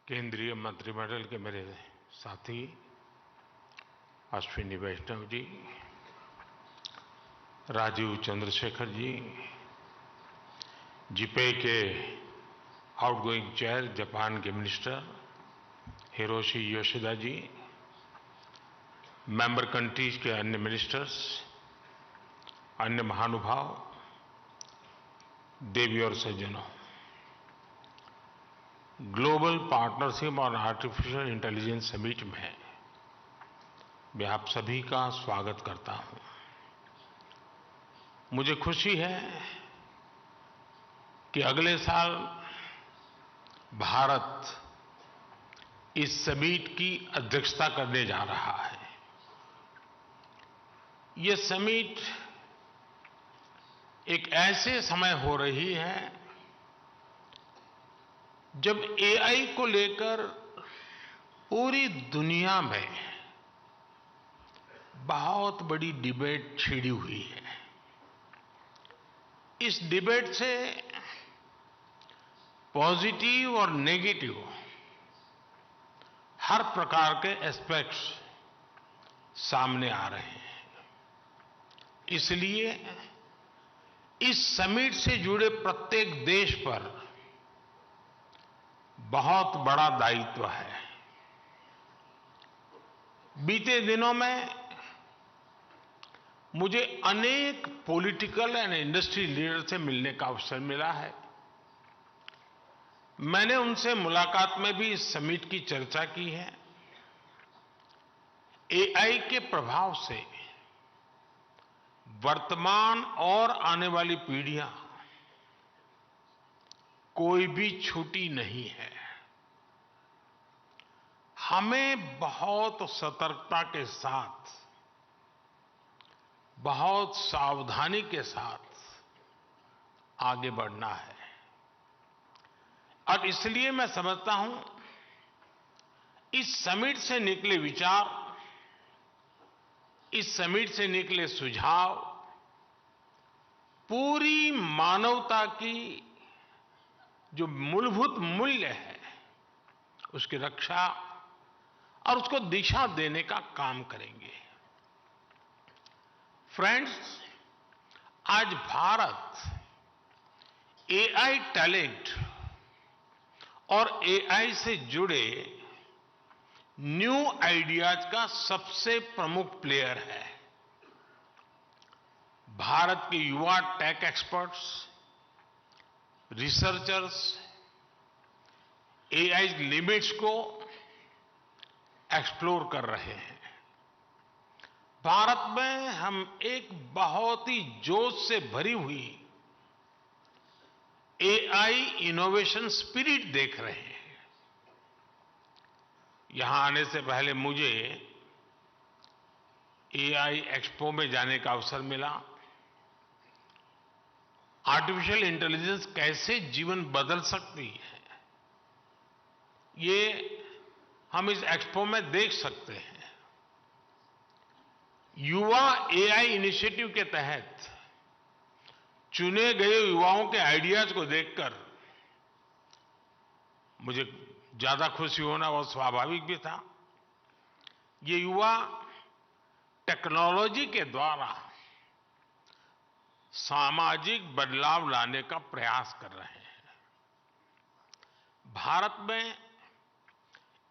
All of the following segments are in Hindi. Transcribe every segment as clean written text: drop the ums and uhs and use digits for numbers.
केंद्रीय मंत्रिमंडल के मेरे साथी अश्विनी वैष्णव जी, राजीव चंद्रशेखर जी, जीपे के आउटगोइंग चेयर जापान के मिनिस्टर हिरोशी योशिदा जी, मेंबर कंट्रीज के अन्य मिनिस्टर्स, अन्य महानुभाव, देवी और सज्जनों, ग्लोबल पार्टनरशिप और आर्टिफिशियल इंटेलिजेंस समिट में मैं आप सभी का स्वागत करता हूं। मुझे खुशी है कि अगले साल भारत इस समिट की अध्यक्षता करने जा रहा है। ये समिट एक ऐसे समय हो रही है जब एआई को लेकर पूरी दुनिया में बहुत बड़ी डिबेट छिड़ी हुई है। इस डिबेट से पॉजिटिव और नेगेटिव हर प्रकार के एस्पेक्ट्स सामने आ रहे हैं। इसलिए इस समिट से जुड़े प्रत्येक देश पर बहुत बड़ा दायित्व है। बीते दिनों में मुझे अनेक पॉलिटिकल एंड इंडस्ट्री लीडर से मिलने का अवसर मिला है। मैंने उनसे मुलाकात में भी इस समिट की चर्चा की है। एआई के प्रभाव से वर्तमान और आने वाली पीढ़ियां कोई भी छूटी नहीं है। हमें बहुत सतर्कता के साथ, बहुत सावधानी के साथ आगे बढ़ना है। और इसलिए मैं समझता हूं इस समिट से निकले विचार, इस समिट से निकले सुझाव पूरी मानवता की जो मूलभूत मूल्य है उसकी रक्षा और उसको दिशा देने का काम करेंगे। फ्रेंड्स, आज भारत एआई टैलेंट और एआई से जुड़े न्यू आइडियाज का सबसे प्रमुख प्लेयर है। भारत के युवा tech experts, researchers AI limits को एक्सप्लोर कर रहे हैं। भारत में हम एक बहुत ही जोश से भरी हुई एआई इनोवेशन स्पिरिट देख रहे हैं। यहां आने से पहले मुझे एआई एक्सपो में जाने का अवसर मिला। आर्टिफिशियल इंटेलिजेंस कैसे जीवन बदल सकती है, ये हम इस एक्सपो में देख सकते हैं। युवा एआई इनिशिएटिव के तहत चुने गए युवाओं के आइडियाज को देखकर मुझे ज्यादा खुशी होना बहुत स्वाभाविक भी था। ये युवा टेक्नोलॉजी के द्वारा सामाजिक बदलाव लाने का प्रयास कर रहे हैं। भारत में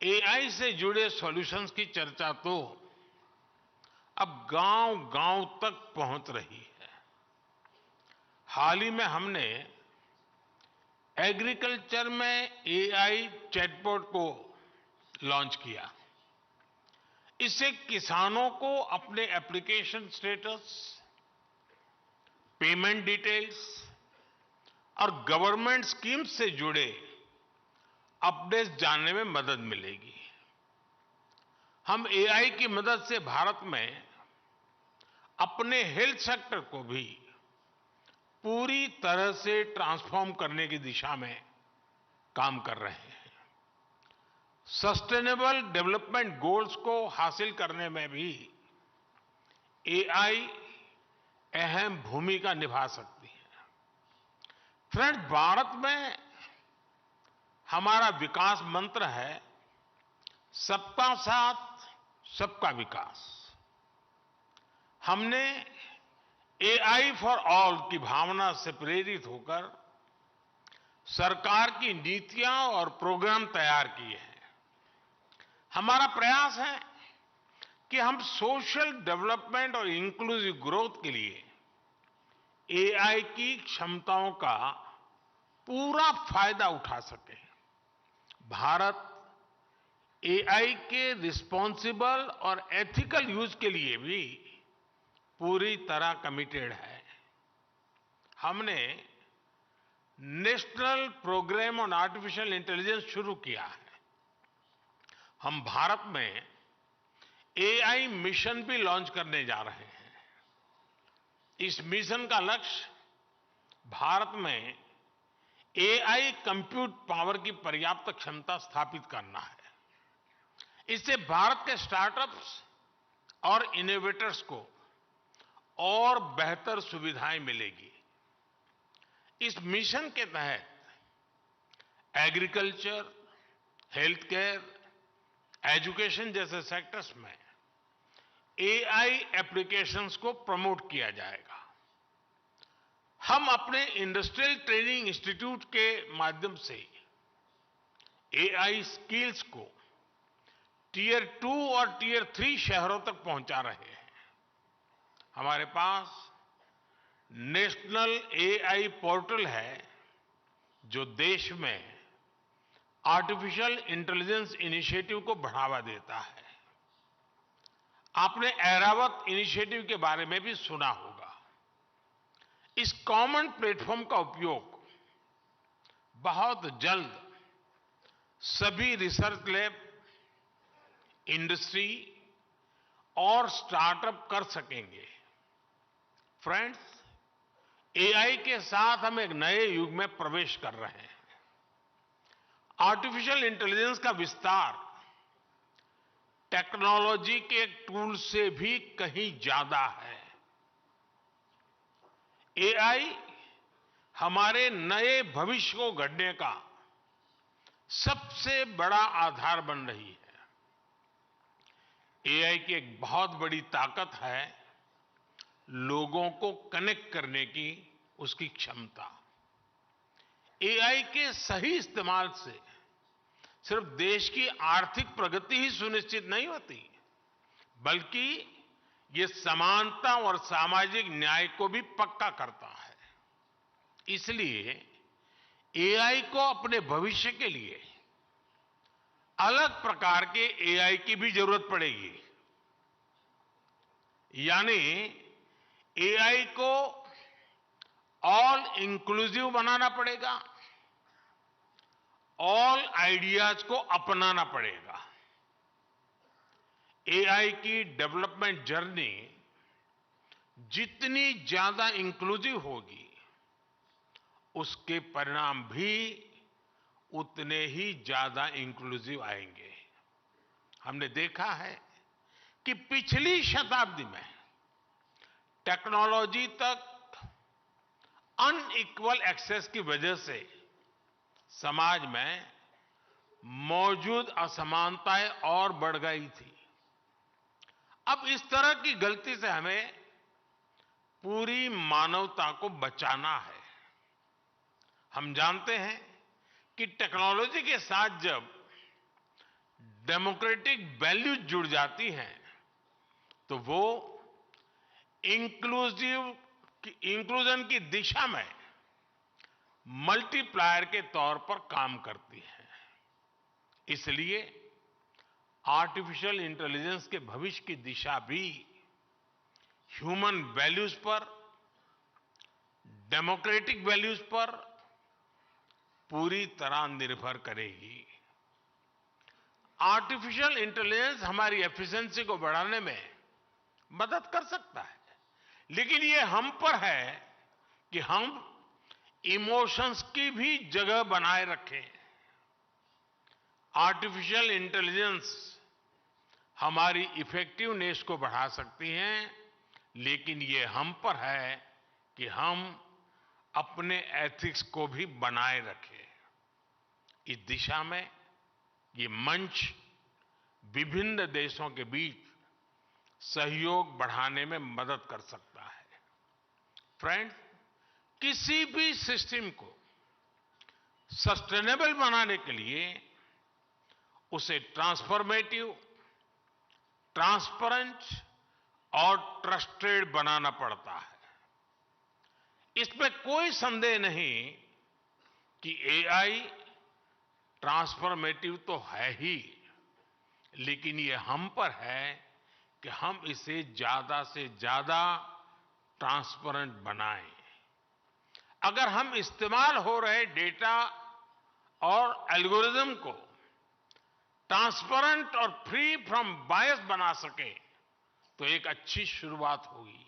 एआई से जुड़े सॉल्यूशंस की चर्चा तो अब गांव-गांव तक पहुंच रही है। हाल ही में हमने एग्रीकल्चर में एआई चैटबॉट को लॉन्च किया। इससे किसानों को अपने एप्लीकेशन स्टेटस, पेमेंट डिटेल्स और गवर्नमेंट स्कीम्स से जुड़े अपडेट्स जानने में मदद मिलेगी। हम एआई की मदद से भारत में अपने हेल्थ सेक्टर को भी पूरी तरह से ट्रांसफॉर्म करने की दिशा में काम कर रहे हैं। सस्टेनेबल डेवलपमेंट गोल्स को हासिल करने में भी एआई अहम भूमिका निभा सकती है। फ्रेंड्स, भारत में हमारा विकास मंत्र है सबका साथ सबका विकास। हमने एआई फॉर ऑल की भावना से प्रेरित होकर सरकार की नीतियां और प्रोग्राम तैयार किए हैं। हमारा प्रयास है कि हम सोशल डेवलपमेंट और इंक्लूसिव ग्रोथ के लिए एआई की क्षमताओं का पूरा फायदा उठा सकें। भारत एआई के रिस्पॉन्सिबल और एथिकल यूज के लिए भी पूरी तरह कमिटेड है। हमने national programme on artificial intelligence शुरू किया है। हम भारत में एआई मिशन भी लॉन्च करने जा रहे हैं। इस मिशन का लक्ष्य भारत में एआई कंप्यूट पावर की पर्याप्त क्षमता स्थापित करना है। इससे भारत के स्टार्टअप्स और इनोवेटर्स को और बेहतर सुविधाएं मिलेगी। इस मिशन के तहत एग्रीकल्चर, हेल्थ केयर, एजुकेशन जैसे सेक्टर्स में एआई एप्लीकेशंस को प्रमोट किया जाएगा। हम अपने इंडस्ट्रियल ट्रेनिंग इंस्टीट्यूट के माध्यम से एआई स्किल्स को टियर 2 और टियर 3 शहरों तक पहुंचा रहे हैं। हमारे पास नेशनल एआई पोर्टल है जो देश में आर्टिफिशियल इंटेलिजेंस इनिशिएटिव को बढ़ावा देता है। आपने ऐरावत इनिशिएटिव के बारे में भी सुना होगा। इस कॉमन प्लेटफॉर्म का उपयोग बहुत जल्द सभी रिसर्च लैब, इंडस्ट्री और स्टार्टअप कर सकेंगे। फ्रेंड्स, एआई के साथ हम एक नए युग में प्रवेश कर रहे हैं। आर्टिफिशियल इंटेलिजेंस का विस्तार टेक्नोलॉजी के टूल से भी कहीं ज्यादा है। एआई हमारे नए भविष्य को गढ़ने का सबसे बड़ा आधार बन रही है। एआई की एक बहुत बड़ी ताकत है लोगों को कनेक्ट करने की उसकी क्षमता। एआई के सही इस्तेमाल से सिर्फ देश की आर्थिक प्रगति ही सुनिश्चित नहीं होती, बल्कि ये समानता और सामाजिक न्याय को भी पक्का करता है। इसलिए एआई को अपने भविष्य के लिए अलग प्रकार के एआई की भी जरूरत पड़ेगी। यानी एआई को ऑल इंक्लूसिव बनाना पड़ेगा, ऑल आइडियाज को अपनाना पड़ेगा। एआई की डेवलपमेंट जर्नी जितनी ज्यादा इंक्लूसिव होगी, उसके परिणाम भी उतने ही ज्यादा इंक्लूसिव आएंगे। हमने देखा है कि पिछली शताब्दी में टेक्नोलॉजी तक अनइक्वल एक्सेस की वजह से समाज में मौजूद असमानताएं और बढ़ गई थी। अब इस तरह की गलती से हमें पूरी मानवता को बचाना है। हम जानते हैं कि टेक्नोलॉजी के साथ जब डेमोक्रेटिक वैल्यूज जुड़ जाती हैं तो वो इंक्लूजन की दिशा में मल्टीप्लायर के तौर पर काम करती है। इसलिए आर्टिफिशियल इंटेलिजेंस के भविष्य की दिशा भी ह्यूमन वैल्यूज पर, डेमोक्रेटिक वैल्यूज पर पूरी तरह निर्भर करेगी। आर्टिफिशियल इंटेलिजेंस हमारी एफिशिएंसी को बढ़ाने में मदद कर सकता है, लेकिन ये हम पर है कि हम इमोशंस की भी जगह बनाए रखें। आर्टिफिशियल इंटेलिजेंस हमारी इफेक्टिवनेस को बढ़ा सकती हैं, लेकिन ये हम पर है कि हम अपने एथिक्स को भी बनाए रखें। इस दिशा में ये मंच विभिन्न देशों के बीच सहयोग बढ़ाने में मदद कर सकता है। फ्रेंड्स, किसी भी सिस्टम को सस्टेनेबल बनाने के लिए उसे ट्रांसफॉर्मेटिव, ट्रांसपेरेंट और ट्रस्टेड बनाना पड़ता है। इसमें कोई संदेह नहीं कि एआई ट्रांसफॉर्मेटिव तो है ही, लेकिन ये हम पर है कि हम इसे ज्यादा से ज्यादा ट्रांसपेरेंट बनाएं। अगर हम इस्तेमाल हो रहे डेटा और एल्गोरिदम को ट्रांसपेरेंट और फ्री फ्रॉम बायस बना सके तो एक अच्छी शुरुआत होगी।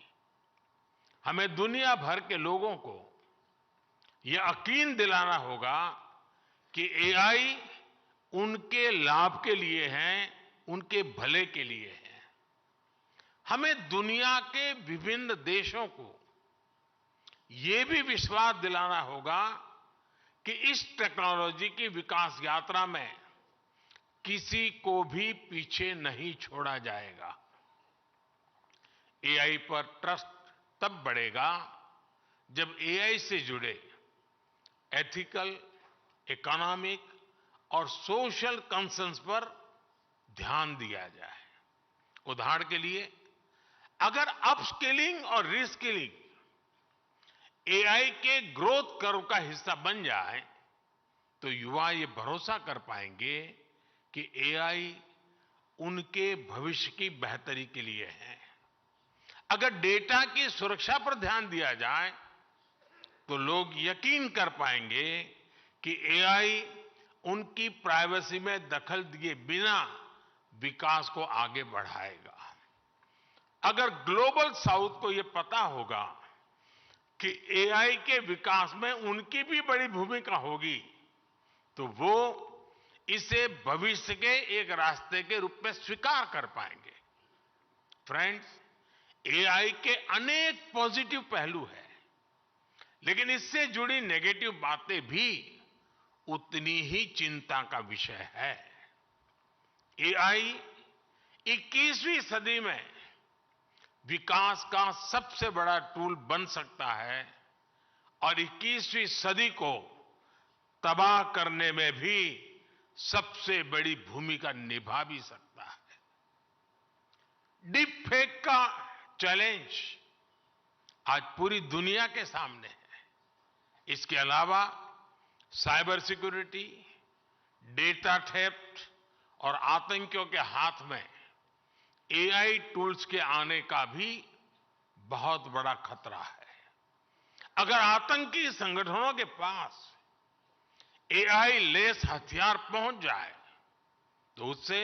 हमें दुनिया भर के लोगों को यह यकीन दिलाना होगा कि एआई उनके लाभ के लिए है, उनके भले के लिए है। हमें दुनिया के विभिन्न देशों को यह भी विश्वास दिलाना होगा कि इस टेक्नोलॉजी की विकास यात्रा में किसी को भी पीछे नहीं छोड़ा जाएगा। एआई पर ट्रस्ट तब बढ़ेगा जब एआई से जुड़े एथिकल, इकोनॉमिक और सोशल कंसर्न्स पर ध्यान दिया जाए। उदाहरण के लिए, अगर अपस्किलिंग और रीस्किलिंग एआई के ग्रोथ कर्व का हिस्सा बन जाए तो युवा ये भरोसा कर पाएंगे कि एआई उनके भविष्य की बेहतरी के लिए है। अगर डेटा की सुरक्षा पर ध्यान दिया जाए तो लोग यकीन कर पाएंगे कि एआई उनकी प्राइवेसी में दखल दिए बिना विकास को आगे बढ़ाएगा। अगर ग्लोबल साउथ को यह पता होगा कि एआई के विकास में उनकी भी बड़ी भूमिका होगी तो वो इसे भविष्य के एक रास्ते के रूप में स्वीकार कर पाएंगे। फ्रेंड्स, एआई के अनेक पॉजिटिव पहलू हैं, लेकिन इससे जुड़ी नेगेटिव बातें भी उतनी ही चिंता का विषय है। एआई 21वीं सदी में विकास का सबसे बड़ा टूल बन सकता है और 21वीं सदी को तबाह करने में भी सबसे बड़ी भूमिका निभा भी सकता है। डीप फेक का चैलेंज आज पूरी दुनिया के सामने है। इसके अलावा साइबर सिक्योरिटी, डेटा थेफ्ट और आतंकियों के हाथ में एआई टूल्स के आने का भी बहुत बड़ा खतरा है। अगर आतंकी संगठनों के पास एआई लेस हथियार पहुंच जाए तो उससे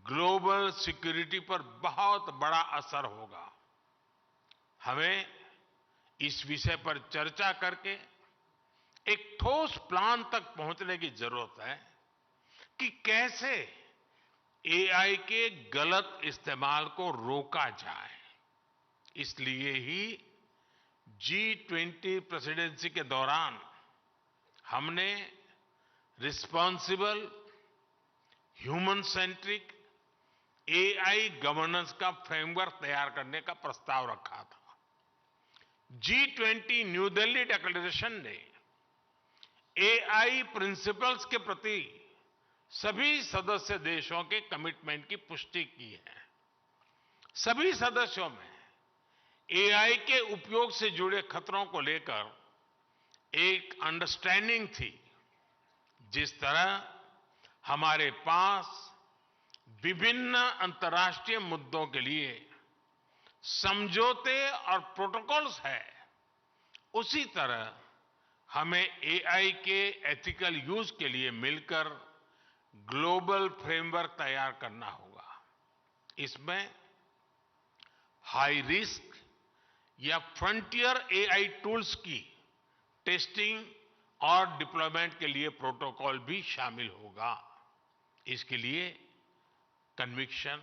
ग्लोबल सिक्योरिटी पर बहुत बड़ा असर होगा। हमें इस विषय पर चर्चा करके एक ठोस प्लान तक पहुंचने की जरूरत है कि कैसे एआई के गलत इस्तेमाल को रोका जाए। इसलिए ही G20 प्रेसिडेंसी के दौरान हमने responsible, human centric AI governance का फ्रेमवर्क तैयार करने का प्रस्ताव रखा था। G20 न्यू दिल्ली डिक्लेरेशन ने एआई प्रिंसिपल्स के प्रति सभी सदस्य देशों के कमिटमेंट की पुष्टि की है। सभी सदस्यों में एआई के उपयोग से जुड़े खतरों को लेकर एक अंडरस्टैंडिंग थी। जिस तरह हमारे पास विभिन्न अंतर्राष्ट्रीय मुद्दों के लिए समझौते और प्रोटोकॉल्स है, उसी तरह हमें एआई के एथिकल यूज के लिए मिलकर ग्लोबल फ्रेमवर्क तैयार करना होगा। इसमें हाई रिस्क या फ्रंटियर एआई टूल्स की टेस्टिंग और डिप्लॉयमेंट के लिए प्रोटोकॉल भी शामिल होगा। इसके लिए कन्विक्शन,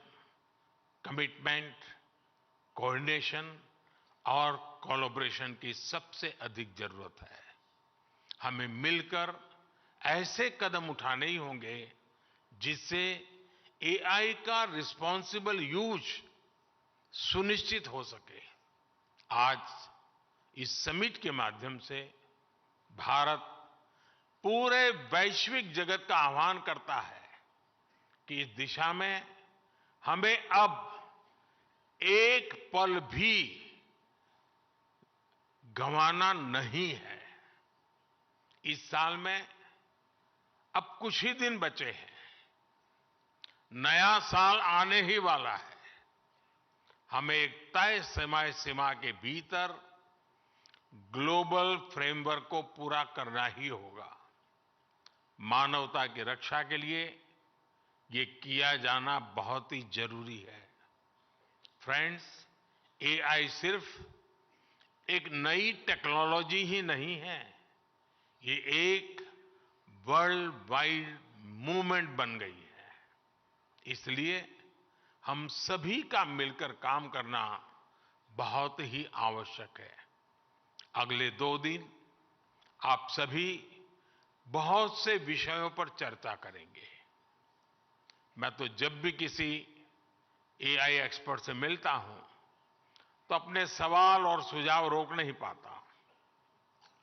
कमिटमेंट, कोऑर्डिनेशन और कोलैबोरेशन की सबसे अधिक जरूरत है। हमें मिलकर ऐसे कदम उठाने ही होंगे जिससे एआई का रिस्पॉन्सिबल यूज सुनिश्चित हो सके। आज इस समिट के माध्यम से भारत पूरे वैश्विक जगत का आह्वान करता है कि इस दिशा में हमें अब एक पल भी गंवाना नहीं है। इस साल में अब कुछ ही दिन बचे हैं, नया साल आने ही वाला है। हमें एक तय समय सीमा के भीतर ग्लोबल फ्रेमवर्क को पूरा करना ही होगा। मानवता की रक्षा के लिए ये किया जाना बहुत ही जरूरी है। फ्रेंड्स, एआई सिर्फ एक नई टेक्नोलॉजी ही नहीं है, ये एक वर्ल्ड वाइड मूवमेंट बन गई है। इसलिए हम सभी का मिलकर काम करना बहुत ही आवश्यक है। अगले 2 दिन आप सभी बहुत से विषयों पर चर्चा करेंगे। मैं तो जब भी किसी एआई एक्सपर्ट से मिलता हूं तो अपने सवाल और सुझाव रोक नहीं पाता।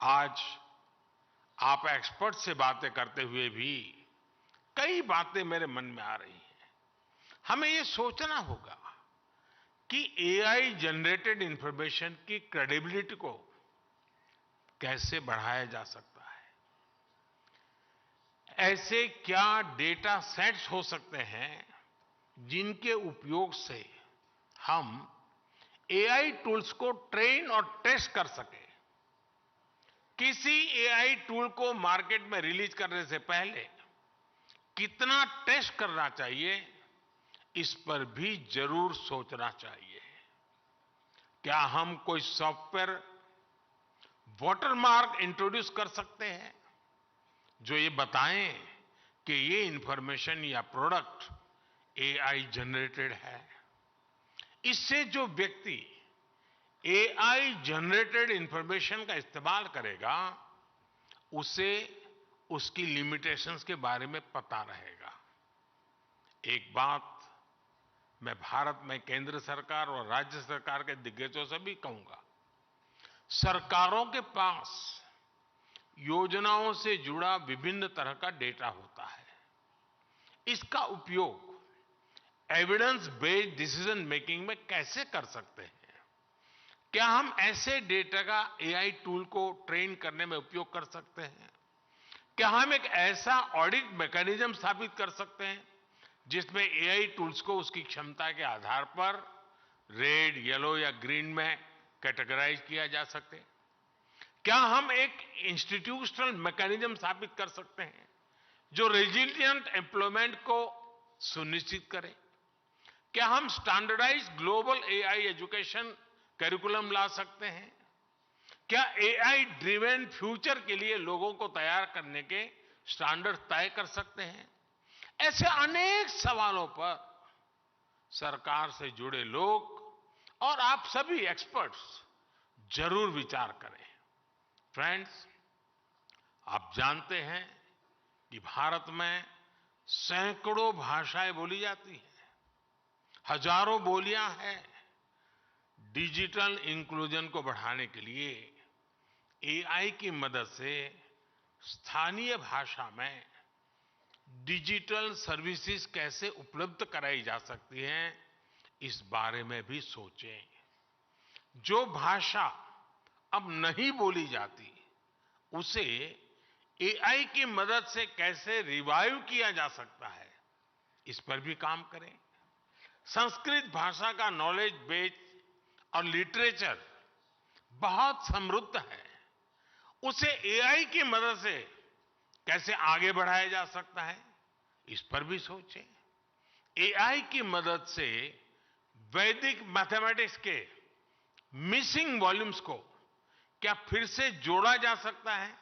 आज आप एक्सपर्ट से बातें करते हुए भी कई बातें मेरे मन में आ रही हैं। हमें ये सोचना होगा कि एआई जनरेटेड इंफॉर्मेशन की क्रेडिबिलिटी को कैसे बढ़ाया जा सकता है। ऐसे क्या डेटा सेट्स हो सकते हैं जिनके उपयोग से हम एआई टूल्स को ट्रेन और टेस्ट कर सकें। किसी एआई टूल को मार्केट में रिलीज करने से पहले कितना टेस्ट करना चाहिए, इस पर भी जरूर सोचना चाहिए। क्या हम कोई सॉफ्टवेयर वाटरमार्क इंट्रोड्यूस कर सकते हैं जो ये बताएं कि ये इंफॉर्मेशन या प्रोडक्ट एआई जनरेटेड है। इससे जो व्यक्ति एआई जनरेटेड इंफॉर्मेशन का इस्तेमाल करेगा उसे उसकी लिमिटेशंस के बारे में पता रहेगा। एक बात मैं भारत में केंद्र सरकार और राज्य सरकार के दिग्गजों से भी कहूंगा, सरकारों के पास योजनाओं से जुड़ा विभिन्न तरह का डेटा होता है। इसका उपयोग एविडेंस बेस्ड डिसीजन मेकिंग में कैसे कर सकते हैं? क्या हम ऐसे डेटा का एआई टूल को ट्रेन करने में उपयोग कर सकते हैं? क्या हम एक ऐसा ऑडिट मैकेनिज्म स्थापित कर सकते हैं जिसमें एआई टूल्स को उसकी क्षमता के आधार पर रेड, येलो या ग्रीन में कैटेगराइज किया जा सके? क्या हम एक इंस्टीट्यूशनल मैकेनिज्म स्थापित कर सकते हैं जो रेजिलिएंट एम्प्लॉयमेंट को सुनिश्चित करे? क्या हम standardise global AI education curriculum ला सकते हैं? क्या एआई ड्रिवन फ्यूचर के लिए लोगों को तैयार करने के स्टैंडर्ड तय कर सकते हैं? ऐसे अनेक सवालों पर सरकार से जुड़े लोग और आप सभी एक्सपर्ट्स जरूर विचार करें। फ्रेंड्स, आप जानते हैं कि भारत में सैकड़ों भाषाएं बोली जाती हैं, हजारों बोलियां हैं। डिजिटल इंक्लूजन को बढ़ाने के लिए एआई की मदद से स्थानीय भाषा में डिजिटल सर्विसेज कैसे उपलब्ध कराई जा सकती हैं, इस बारे में भी सोचें। जो भाषा अब नहीं बोली जाती उसे एआई की मदद से कैसे रिवाइव किया जा सकता है, इस पर भी काम करें। संस्कृत भाषा का नॉलेज बेस और लिटरेचर बहुत समृद्ध है, उसे एआई की मदद से कैसे आगे बढ़ाया जा सकता है, इस पर भी सोचें। एआई की मदद से वैदिक मैथमेटिक्स के मिसिंग वॉल्यूम्स को क्या फिर से जोड़ा जा सकता है,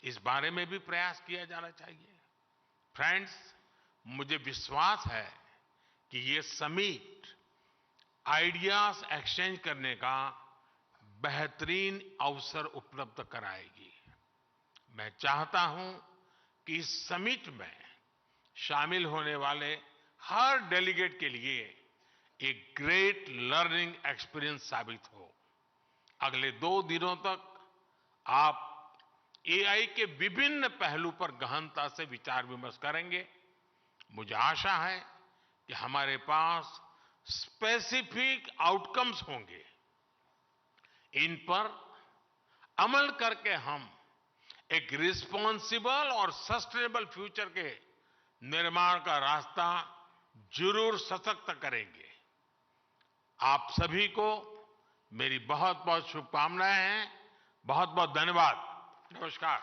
इस बारे में भी प्रयास किया जाना चाहिए। फ्रेंड्स, मुझे विश्वास है कि ये समिट आइडियाज एक्सचेंज करने का बेहतरीन अवसर उपलब्ध कराएगी। मैं चाहता हूं कि इस समिट में शामिल होने वाले हर डेलीगेट के लिए एक ग्रेट लर्निंग एक्सपीरियंस साबित हो। अगले 2 दिनों तक आप एआई के विभिन्न पहलू पर गहनता से विचार विमर्श करेंगे। मुझे आशा है कि हमारे पास स्पेसिफिक आउटकम्स होंगे। इन पर अमल करके हम एक रिस्पांसिबल और सस्टेनेबल फ्यूचर के निर्माण का रास्ता जरूर सशक्त करेंगे। आप सभी को मेरी बहुत बहुत शुभकामनाएं हैं। बहुत बहुत धन्यवाद। नमस्कार।